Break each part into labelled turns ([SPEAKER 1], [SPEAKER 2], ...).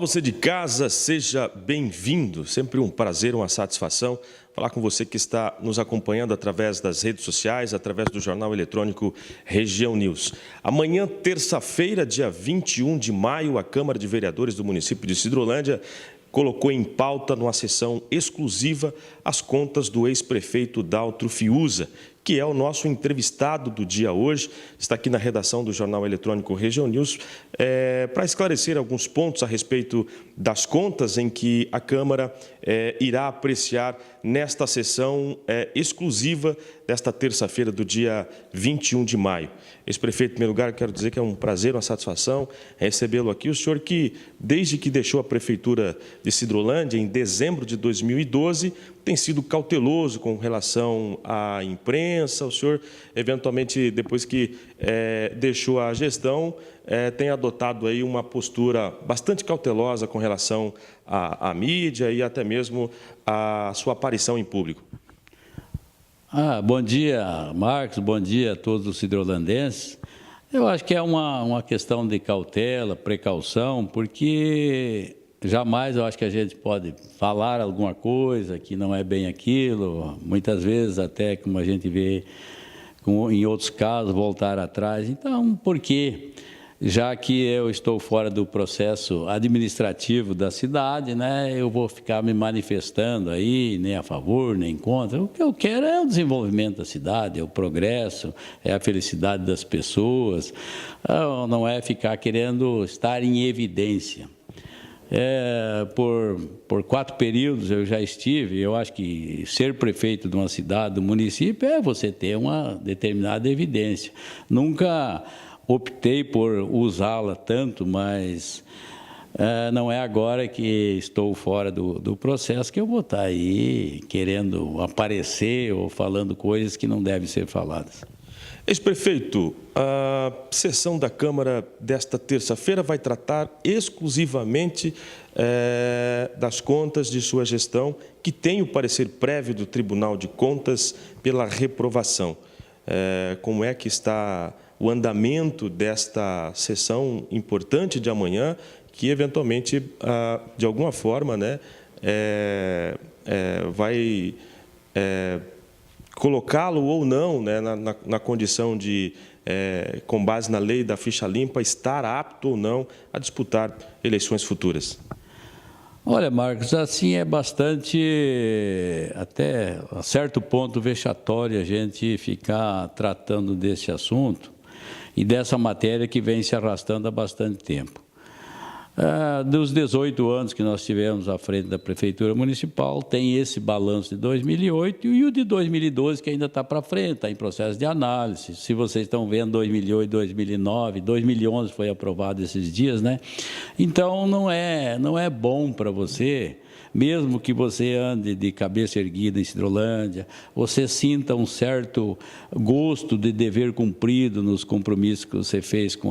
[SPEAKER 1] Olá, você de casa, seja bem-vindo. Sempre um prazer, uma satisfação falar com você que está nos acompanhando através das redes sociais, através do jornal eletrônico Região News. Amanhã, terça-feira, dia 21 de maio, a Câmara de Vereadores do município de Sidrolândia colocou em pauta, numa sessão exclusiva, as contas do ex-prefeito Daltro Fiuza, que é o nosso entrevistado do dia hoje, está aqui na redação do jornal eletrônico Região News, para esclarecer alguns pontos a respeito das contas em que a Câmara irá apreciar nesta sessão exclusiva desta terça-feira do dia 21 de maio. Ex-prefeito, em primeiro lugar, quero dizer que é um prazer, uma satisfação recebê-lo aqui. O senhor que, desde que deixou a Prefeitura de Sidrolândia, em dezembro de 2012, tem sido cauteloso com relação à imprensa. O senhor, eventualmente, depois que deixou a gestão, tem adotado aí uma postura bastante cautelosa com relação à mídia e até mesmo à sua aparição em público.
[SPEAKER 2] Bom dia, Marcos, bom dia a todos os sidrolandenses. Eu acho que é uma questão de cautela, precaução, porque jamais eu acho que a gente pode falar alguma coisa que não é bem aquilo, muitas vezes até, como a gente vê em outros casos, voltar atrás. Então, por quê? Já que eu estou fora do processo administrativo da cidade, né, eu vou ficar me manifestando aí, nem a favor, nem contra. O que eu quero é o desenvolvimento da cidade, é o progresso, é a felicidade das pessoas, não é ficar querendo estar em evidência. Por 4 períodos eu já estive. Eu acho que ser prefeito de uma cidade, do município, é você ter uma determinada evidência. Nunca optei por usá-la tanto, mas não é agora que estou fora do processo que eu vou estar aí querendo aparecer ou falando coisas que não devem ser faladas.
[SPEAKER 1] Ex-prefeito, a sessão da Câmara desta terça-feira vai tratar exclusivamente das contas de sua gestão, que tem o parecer prévio do Tribunal de Contas pela reprovação. Como é que está o andamento desta sessão importante de amanhã, que eventualmente, de alguma forma, né, vai colocá-lo ou não, né, na condição de, com base na lei da ficha limpa, estar apto ou não a disputar eleições futuras?
[SPEAKER 2] Olha, Marcos, assim é bastante, até a certo ponto, vexatório a gente ficar tratando desse assunto e dessa matéria que vem se arrastando há bastante tempo. Dos 18 anos que nós tivemos à frente da Prefeitura Municipal, tem esse balanço de 2008 e o de 2012 que ainda está para frente, está em processo de análise. Se vocês estão vendo 2008, 2009, 2011 foi aprovado esses dias, né? Então, não é bom para você, mesmo que você ande de cabeça erguida em Sidrolândia, você sinta um certo gosto de dever cumprido nos compromissos que você fez com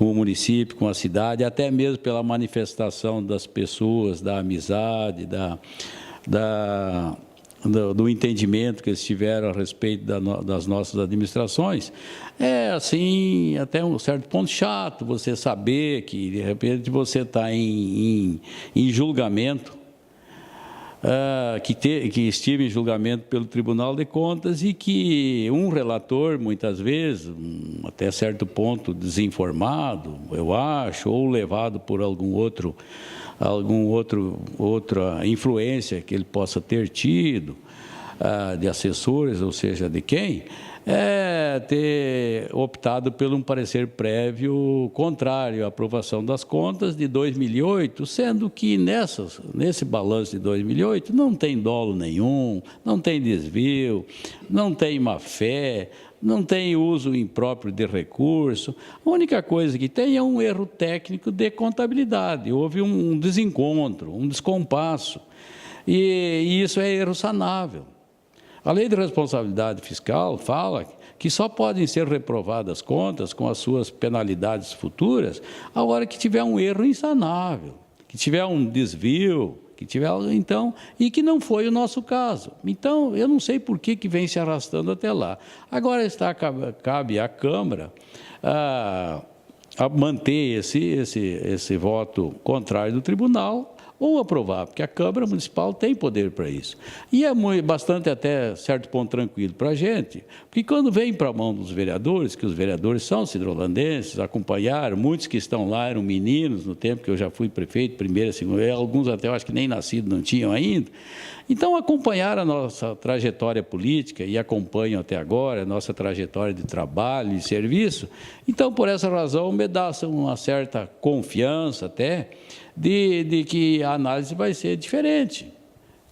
[SPEAKER 2] o município, com a cidade, até mesmo pela manifestação das pessoas, da amizade, do entendimento que eles tiveram a respeito das nossas administrações. É, assim, até um certo ponto chato você saber que, de repente, você está em julgamento, que estive em julgamento pelo Tribunal de Contas e que um relator, muitas vezes, até certo ponto desinformado, eu acho, ou levado por outra influência que ele possa ter tido, de assessores, ou seja, de quem, ter optado por um parecer prévio contrário à aprovação das contas de 2008, sendo que nesse balanço de 2008 não tem dolo nenhum, não tem desvio, não tem má-fé, não tem uso impróprio de recurso. A única coisa que tem é um erro técnico de contabilidade. Houve um desencontro, um descompasso, e isso é erro sanável. A Lei de Responsabilidade Fiscal fala que só podem ser reprovadas contas com as suas penalidades futuras a hora que tiver um erro insanável, que tiver um desvio, que tiver, então, e que não foi o nosso caso. Então, eu não sei por que vem se arrastando até lá. Agora cabe à Câmara a manter esse voto contrário do tribunal ou aprovar, porque a Câmara Municipal tem poder para isso. E é bastante, até certo ponto, tranquilo para a gente, porque quando vem para a mão dos vereadores, que os vereadores são cidrolandenses, acompanharam, muitos que estão lá eram meninos no tempo que eu já fui prefeito, primeira, segunda, alguns até eu acho que nem nascido não tinham ainda. Então, acompanharam a nossa trajetória política e acompanham até agora a nossa trajetória de trabalho e serviço. Então, por essa razão, me dá uma certa confiança até de que a análise vai ser diferente,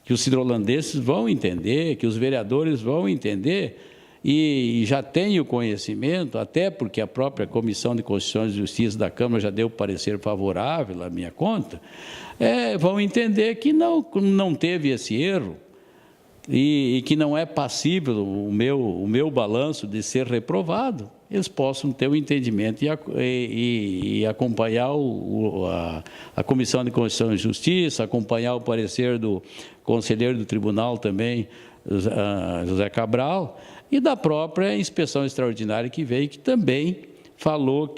[SPEAKER 2] que os cidrolandenses vão entender, que os vereadores vão entender e já têm o conhecimento, até porque a própria Comissão de Constituição e Justiça da Câmara já deu parecer favorável à minha conta, vão entender que não teve esse erro e que não é passível o meu balanço de ser reprovado. Eles possam ter o entendimento e acompanhar a Comissão de Constituição e Justiça, acompanhar o parecer do conselheiro do tribunal também, José Cabral, e da própria inspeção extraordinária que veio, que também falou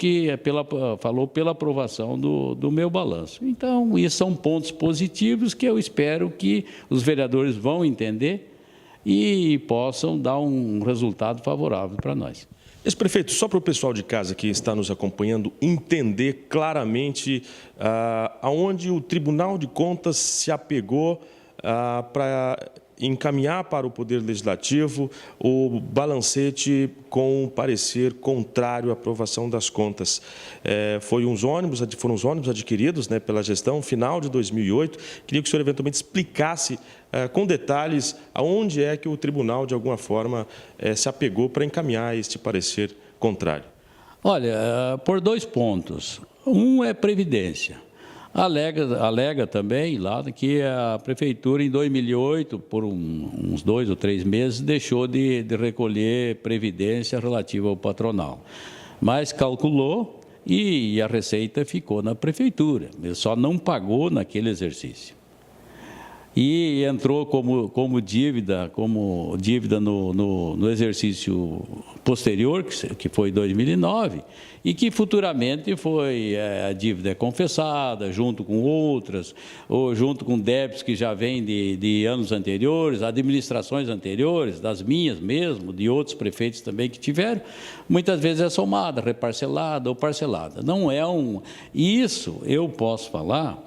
[SPEAKER 2] pela aprovação do meu balanço. Então, isso são pontos positivos que eu espero que os vereadores vão entender e possam dar um resultado favorável para nós.
[SPEAKER 1] Ex-prefeito, só para o pessoal de casa que está nos acompanhando entender claramente aonde o Tribunal de Contas se apegou para encaminhar para o Poder Legislativo o balancete com um parecer contrário à aprovação das contas. Foram os ônibus adquiridos, né, pela gestão final de 2008. Queria que o senhor eventualmente explicasse com detalhes aonde é que o tribunal, de alguma forma, se apegou para encaminhar este parecer contrário.
[SPEAKER 2] Olha, por 2 pontos. Um é previdência. Alega também lá que a Prefeitura, em 2008, por uns 2 ou 3 meses, deixou de recolher previdência relativa ao patronal. Mas calculou e a receita ficou na Prefeitura. Ele só não pagou naquele exercício. E entrou como dívida no exercício posterior, que foi 2009, e que futuramente a dívida é confessada, junto com outras, ou junto com débitos que já vêm de anos anteriores, administrações anteriores, das minhas mesmo, de outros prefeitos também que tiveram, muitas vezes é somada, reparcelada ou parcelada. Não é Isso eu posso falar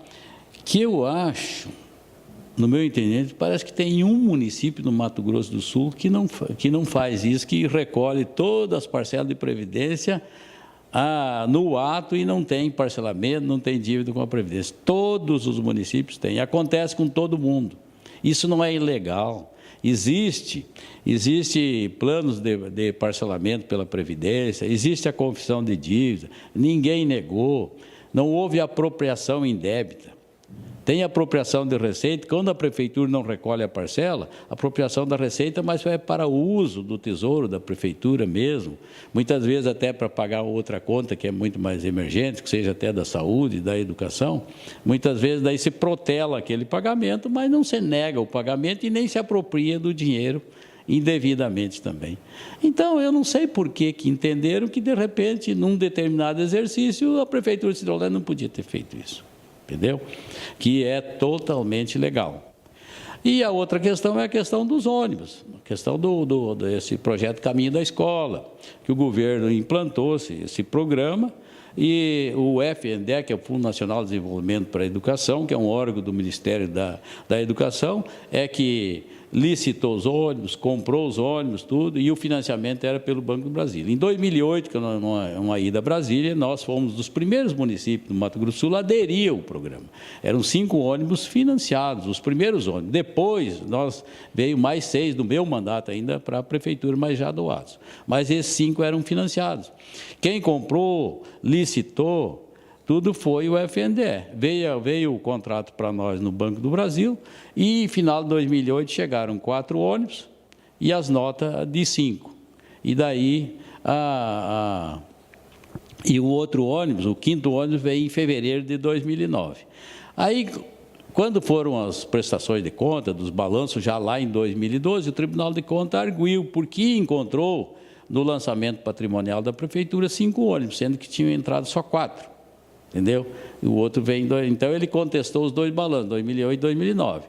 [SPEAKER 2] que eu acho, no meu entendimento, parece que tem um município no Mato Grosso do Sul que não faz isso, que recolhe todas as parcelas de previdência no ato e não tem parcelamento, não tem dívida com a Previdência. Todos os municípios têm, acontece com todo mundo. Isso não é ilegal. Existe planos de parcelamento pela Previdência, existe a confissão de dívida, ninguém negou, não houve apropriação indébita. Tem apropriação de receita, quando a Prefeitura não recolhe a parcela, apropriação da receita, mas é para o uso do Tesouro da Prefeitura mesmo, muitas vezes até para pagar outra conta que é muito mais emergente, que seja até da saúde, da educação, muitas vezes daí se protela aquele pagamento, mas não se nega o pagamento e nem se apropria do dinheiro indevidamente também. Então, eu não sei por que entenderam que, de repente, num determinado exercício, a Prefeitura de Cidrolândia não podia ter feito isso. Entendeu? Que é totalmente legal. E a outra questão é a questão dos ônibus, a questão desse projeto Caminho da Escola, que o governo implantou esse programa, e o FNDE, que é o Fundo Nacional de Desenvolvimento para a Educação, que é um órgão do Ministério da Educação, que licitou os ônibus, comprou os ônibus, tudo, e o financiamento era pelo Banco do Brasil. Em 2008, que é uma ida a Brasília, nós fomos dos primeiros municípios do Mato Grosso do Sul a aderir ao programa. Eram 5 ônibus financiados, os primeiros ônibus. Depois, veio mais 6 do meu mandato ainda para a Prefeitura, mas já doados. Mas esses 5 eram financiados. Quem comprou, licitou, tudo foi o FNDE. Veio o contrato para nós no Banco do Brasil e, em final de 2008, chegaram 4 ônibus e as notas de 5. E daí, e o outro ônibus, o 5º ônibus, veio em fevereiro de 2009. Aí, quando foram as prestações de conta, dos balanços, já lá em 2012, o Tribunal de Contas arguiu porque encontrou no lançamento patrimonial da Prefeitura 5 ônibus, sendo que tinham entrado só 4, entendeu? E o outro veio então ele contestou os 2 balanços, 2008 e 2009.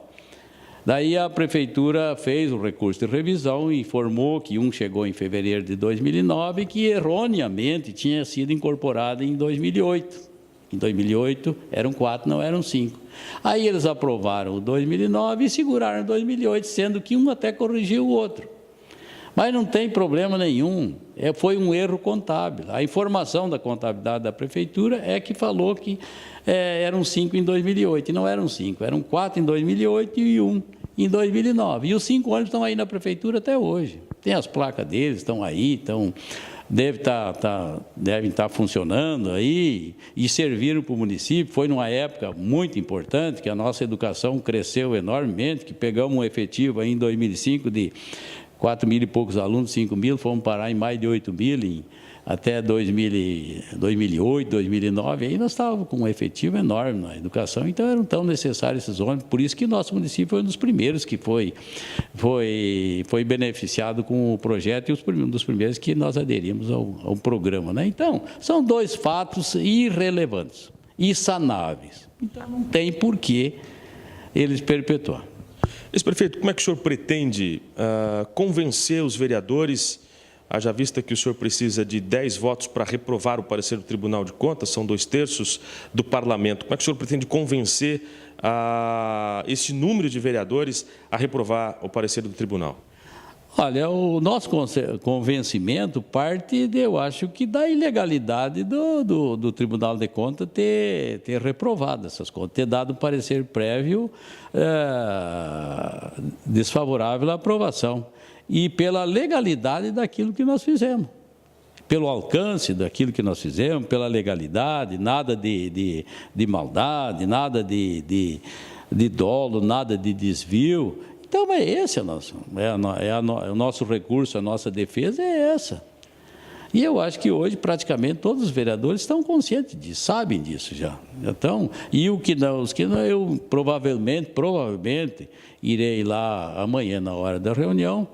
[SPEAKER 2] Daí a Prefeitura fez o recurso de revisão e informou que um chegou em fevereiro de 2009 e que erroneamente tinha sido incorporado em 2008. Em 2008 eram 4, não eram 5. Aí eles aprovaram o 2009 e seguraram o 2008, sendo que um até corrigiu o outro. Mas não tem problema nenhum, foi um erro contábil. A informação da contabilidade da Prefeitura é que falou que eram 5 em 2008, e não eram 5, eram 4 em 2008 e 1 em 2009. E os 5 ônibus estão aí na Prefeitura até hoje. Tem as placas deles, estão aí, devem estar funcionando aí e serviram para o município. Foi numa época muito importante, que a nossa educação cresceu enormemente, que pegamos um efetivo aí em 2005 de 4 mil e poucos alunos, 5 mil, fomos parar em mais de 8 mil até 2008, 2009, aí nós estávamos com um efetivo enorme na educação, então eram tão necessários esses ônibus, por isso que nosso município foi um dos primeiros que foi beneficiado com o projeto e um dos primeiros que nós aderimos ao programa, né? Então, são 2 fatos irrelevantes e sanáveis, então não tem por que eles perpetuar.
[SPEAKER 1] Ex-prefeito, como é que o senhor pretende convencer os vereadores, haja vista que o senhor precisa de 10 votos para reprovar o parecer do Tribunal de Contas, são 2/3 do parlamento. Como é que o senhor pretende convencer esse número de vereadores a reprovar o parecer do tribunal?
[SPEAKER 2] Olha, o nosso convencimento parte, eu acho que da ilegalidade do Tribunal de Contas ter reprovado essas contas, ter dado parecer prévio desfavorável à aprovação. E pela legalidade daquilo que nós fizemos, pelo alcance daquilo que nós fizemos, pela legalidade, nada de maldade, nada de dolo, nada de desvio. Então, esse o nosso recurso, a nossa defesa é essa. E eu acho que hoje, praticamente, todos os vereadores estão conscientes disso, sabem disso já. Então, e os que não, eu provavelmente irei lá amanhã, na hora da reunião,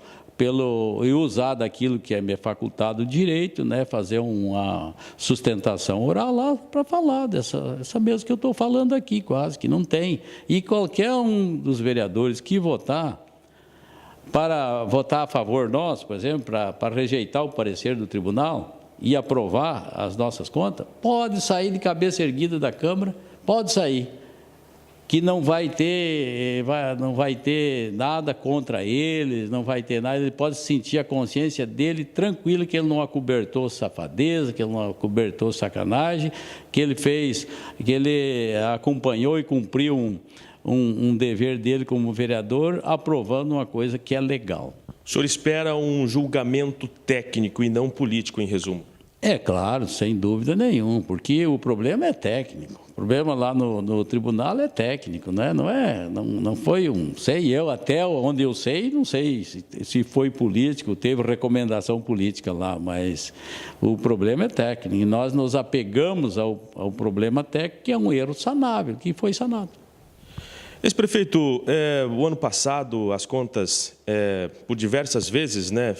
[SPEAKER 2] e usar daquilo que é me facultado o direito, né, fazer uma sustentação oral lá para falar essa mesmo que eu estou falando aqui, quase, que não tem. E qualquer um dos vereadores que votar a favor nosso, por exemplo, para rejeitar o parecer do tribunal e aprovar as nossas contas, pode sair de cabeça erguida da Câmara, pode sair. Que não vai ter nada contra eles, não vai ter nada, ele pode sentir a consciência dele tranquilo que ele não acobertou safadeza, que ele não acobertou sacanagem, que ele acompanhou e cumpriu um dever dele como vereador, aprovando uma coisa que é legal.
[SPEAKER 1] O senhor espera um julgamento técnico e não político, em resumo?
[SPEAKER 2] É claro, sem dúvida nenhuma, porque o problema é técnico. O problema lá no tribunal é técnico, né? Não foi até onde eu sei, não sei se foi político, teve recomendação política lá, mas o problema é técnico. E nós nos apegamos ao problema técnico, que é um erro sanável, que foi sanado.
[SPEAKER 1] Ex-prefeito, o ano passado as contas, por diversas vezes, né,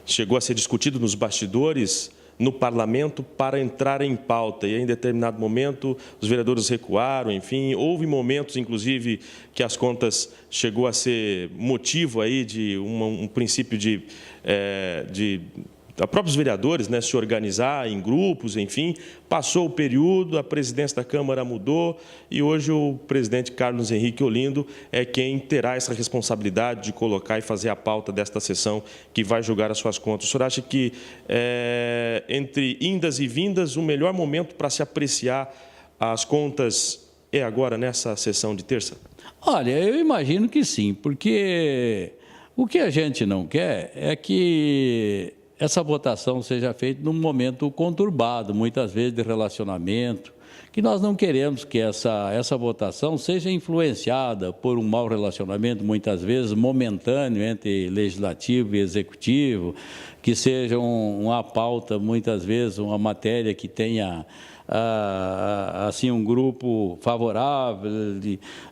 [SPEAKER 1] chegou a ser discutido nos bastidores, no parlamento, para entrar em pauta. E em determinado momento os vereadores recuaram, enfim, houve momentos, inclusive, que as contas chegou a ser motivo aí de um princípio de próprios vereadores, né, se organizar em grupos, enfim. Passou o período, a presidência da Câmara mudou e hoje o presidente Carlos Henrique Olindo é quem terá essa responsabilidade de colocar e fazer a pauta desta sessão que vai julgar as suas contas. O senhor acha que, entre indas e vindas, o melhor momento para se apreciar as contas é agora, nessa sessão de terça?
[SPEAKER 2] Olha, eu imagino que sim, porque o que a gente não quer é que essa votação seja feita num momento conturbado, muitas vezes de relacionamento, que nós não queremos que essa votação seja influenciada por um mau relacionamento, muitas vezes momentâneo, entre legislativo e executivo, que seja uma pauta, muitas vezes, uma matéria que tenha assim um grupo favorável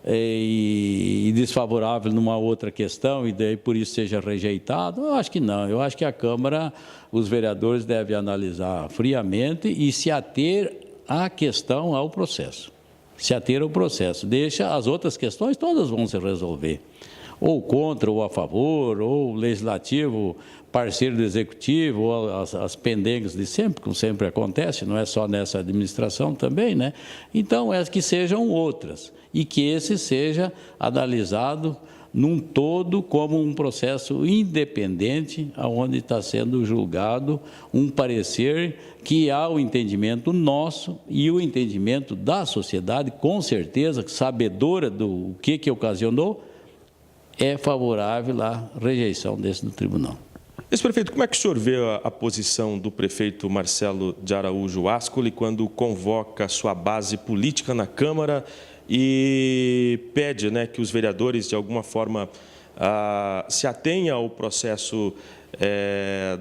[SPEAKER 2] e desfavorável numa outra questão e daí por isso seja rejeitado. Eu acho que não. Eu acho que a Câmara, os vereadores devem analisar friamente e se ater à questão, ao processo. Se ater ao processo. Deixa as outras questões, todas vão se resolver. Ou contra, ou a favor, ou legislativo, parceiro do executivo, ou as pendengas de sempre, como sempre acontece, não é só nessa administração também, né? Então, que sejam outras, e que esse seja analisado num todo como um processo independente, onde está sendo julgado um parecer que há o entendimento nosso e o entendimento da sociedade, com certeza, sabedora do que ocasionou, é favorável à rejeição desse do tribunal.
[SPEAKER 1] Ex-prefeito, como é que o senhor vê a posição do prefeito Marcelo de Araújo Ascoli quando convoca sua base política na Câmara e pede, né, que os vereadores, de alguma forma, se atenham ao processo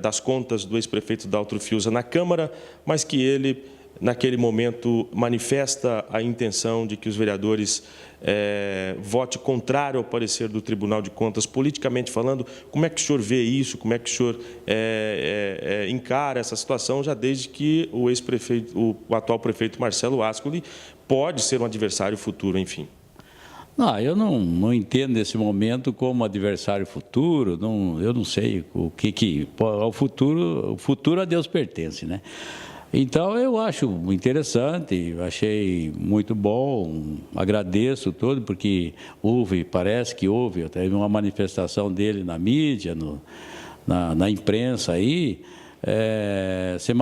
[SPEAKER 1] das contas do ex-prefeito Daltro Fiuza na Câmara, mas que ele, naquele momento, manifesta a intenção de que os vereadores vote contrário ao parecer do Tribunal de Contas, politicamente falando? Como é que o senhor vê isso? Como é que o senhor encara essa situação, já desde que o ex-prefeito, o atual prefeito Marcelo Ascoli pode ser um adversário futuro, enfim?
[SPEAKER 2] Não, eu não entendo esse momento como adversário futuro. Eu não sei o que o futuro a Deus pertence, né? Então, eu acho interessante, achei muito bom, agradeço todo, porque parece que houve, teve uma manifestação dele na mídia, na imprensa aí, se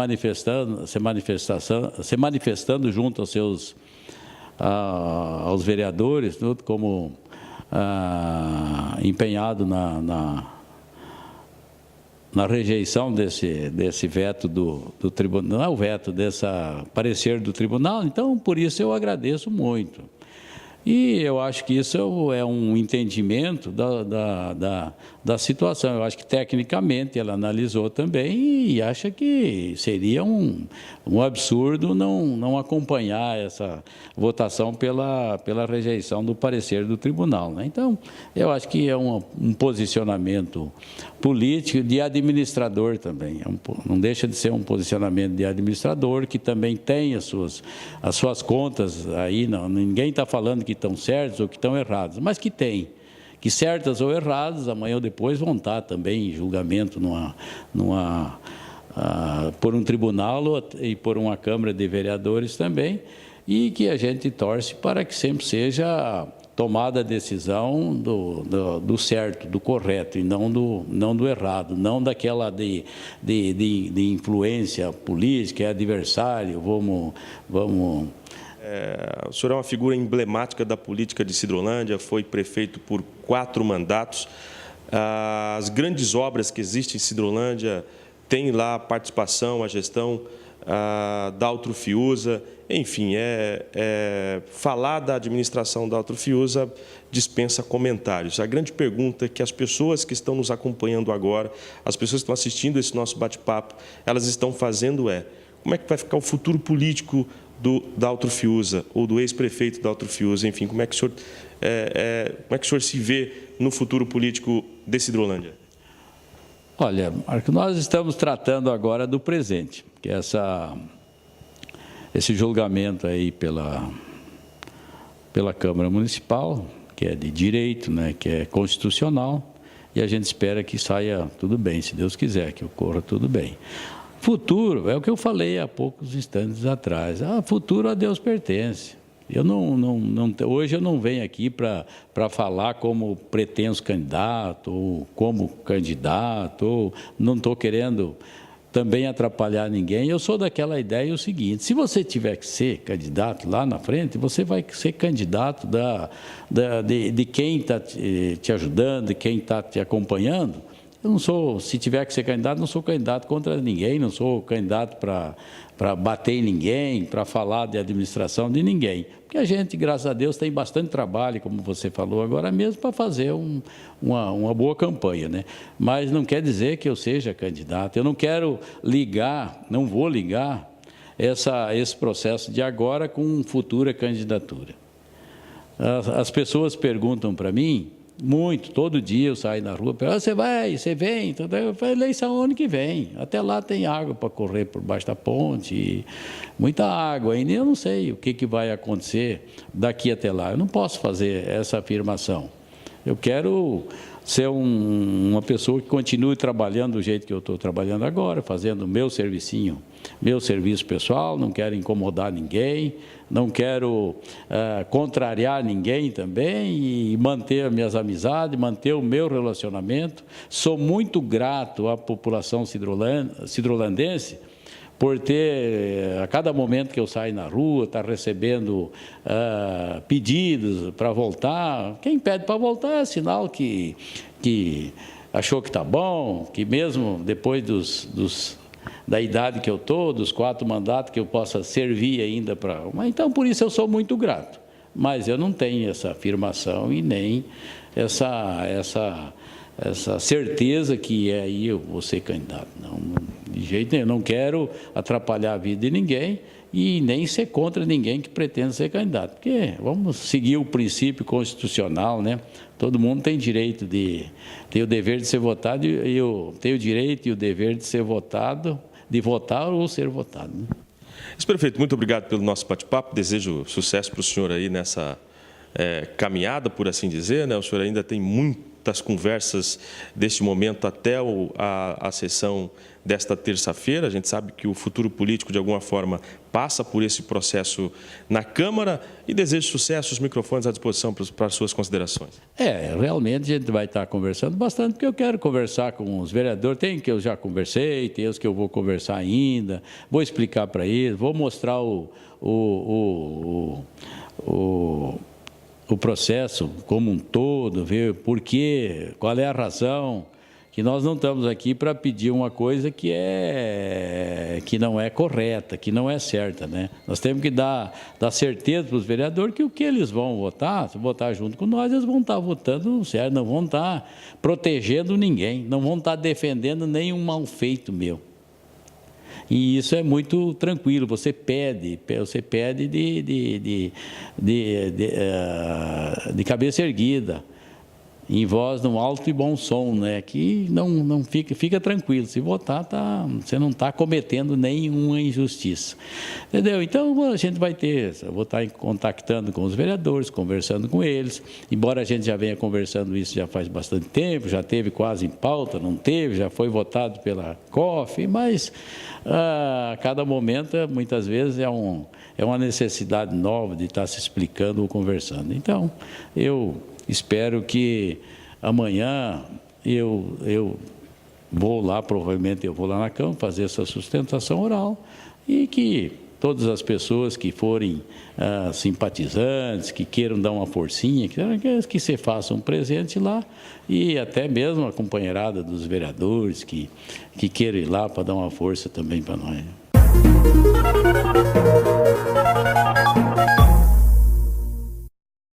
[SPEAKER 2] manifestando junto aos vereadores, tudo como empenhado na rejeição desse veto do tribunal, não é o veto, desse parecer do tribunal. Então, por isso eu agradeço muito. E eu acho que isso é um entendimento da situação. Eu acho que, tecnicamente, ela analisou também e acha que seria um absurdo não acompanhar essa votação pela rejeição do parecer do tribunal, né? Então, eu acho que é um posicionamento político de administrador também. Não deixa de ser um posicionamento de administrador que também tem as suas contas aí. Ninguém está falando que estão certos ou que estão errados, mas que tem. Que certas ou erradas, amanhã ou depois, vão estar também em julgamento por um tribunal e por uma Câmara de Vereadores também, e que a gente torce para que sempre seja tomada a decisão do certo, do correto, e não do errado, não daquela de influência política, adversário, vamos...
[SPEAKER 1] O senhor é uma figura emblemática da política de Sidrolândia, foi prefeito por 4 mandatos. As grandes obras que existem em Sidrolândia têm lá a participação, a gestão Daltro Fiuza. Enfim, falar da administração Daltro Fiuza dispensa comentários. A grande pergunta que as pessoas que estão nos acompanhando agora, as pessoas que estão assistindo esse nosso bate-papo, elas estão fazendo como é que vai ficar o futuro político do Daltro Fiuza, ou do ex-prefeito Daltro Fiuza? Enfim, como é que o senhor se vê no futuro político de Sidrolândia?
[SPEAKER 2] Olha, Marco, nós estamos tratando agora do presente, que é esse julgamento aí pela Câmara Municipal, que é de direito, né, que é constitucional, e a gente espera que saia tudo bem, se Deus quiser, que ocorra tudo bem. Futuro, é o que eu falei há poucos instantes atrás. Futuro a Deus pertence. Hoje eu não venho aqui para falar como pretenso candidato, ou como candidato, ou não estou querendo também atrapalhar ninguém. Eu sou daquela ideia o seguinte: se você tiver que ser candidato lá na frente, você vai ser candidato de quem está te ajudando, de quem está te acompanhando, Eu não sou, se tiver que ser candidato, não sou candidato contra ninguém, não sou candidato para bater em ninguém, para falar de administração de ninguém. Porque a gente, graças a Deus, tem bastante trabalho, como você falou agora mesmo, para fazer uma boa campanha, né? Mas não quer dizer que eu seja candidato. Eu não quero ligar, não vou ligar esse processo de agora com futura candidatura. As pessoas perguntam para mim, muito, todo dia eu saio na rua, pergunto, você vai, você vem? Eu falo, eleição ano que vem, até lá tem água para correr por baixo da ponte, muita água ainda, eu não sei o que vai acontecer daqui até lá, eu não posso fazer essa afirmação. Eu quero ser uma pessoa que continue trabalhando do jeito que eu estou trabalhando agora, fazendo o meu servicinho, meu serviço pessoal, não quero incomodar ninguém, não quero contrariar ninguém também e manter as minhas amizades, manter o meu relacionamento. Sou muito grato à população cidrolandense por ter, a cada momento que eu saio na rua, estar recebendo pedidos para voltar. Quem pede para voltar é sinal que achou que está bom, que mesmo depois da idade que eu estou, dos 4 mandatos, que eu possa servir ainda para... Então, por isso eu sou muito grato. Mas eu não tenho essa afirmação e nem essa certeza que aí eu vou ser candidato. Não, de jeito nenhum. Eu não quero atrapalhar a vida de ninguém e nem ser contra ninguém que pretenda ser candidato. Porque vamos seguir o princípio constitucional, né? Todo mundo tem direito tem o dever de ser votado e tem o direito e o dever de ser votado, de votar ou ser votado, né?
[SPEAKER 1] Ex-prefeito, muito obrigado pelo nosso bate-papo. Desejo sucesso para o senhor aí nessa caminhada, por assim dizer, né? O senhor ainda tem muitas conversas deste momento até a sessão desta terça-feira. A gente sabe que o futuro político, de alguma forma, passa por esse processo na Câmara e desejo sucesso, os microfones à disposição para as suas considerações.
[SPEAKER 2] Realmente a gente vai estar conversando bastante, porque eu quero conversar com os vereadores, tem que eu já conversei, tem os que eu vou conversar ainda, vou explicar para eles, vou mostrar o processo como um todo, ver por quê, qual é a razão, que nós não estamos aqui para pedir uma coisa que não é correta, que não é certa, né? Nós temos que dar certeza para os vereadores que o que eles vão votar, se votar junto com nós, eles vão estar votando certo, não vão estar protegendo ninguém, não vão estar defendendo nenhum mal feito meu. E isso é muito tranquilo, você pede de cabeça erguida, em voz num alto e bom som, né? Que não fica tranquilo. Se votar, você não está cometendo nenhuma injustiça. Entendeu? Então, a gente eu vou estar contactando com os vereadores, conversando com eles, embora a gente já venha conversando isso já faz bastante tempo, já teve quase em pauta, não teve, já foi votado pela COF, mas a cada momento, muitas vezes, é uma necessidade nova de estar se explicando ou conversando. Então, eu espero que amanhã eu vou lá, provavelmente eu vou lá na Câmara fazer essa sustentação oral e que todas as pessoas que forem simpatizantes, que queiram dar uma forcinha, que se façam presente lá e até mesmo a companheirada dos vereadores que queiram ir lá para dar uma força também para nós.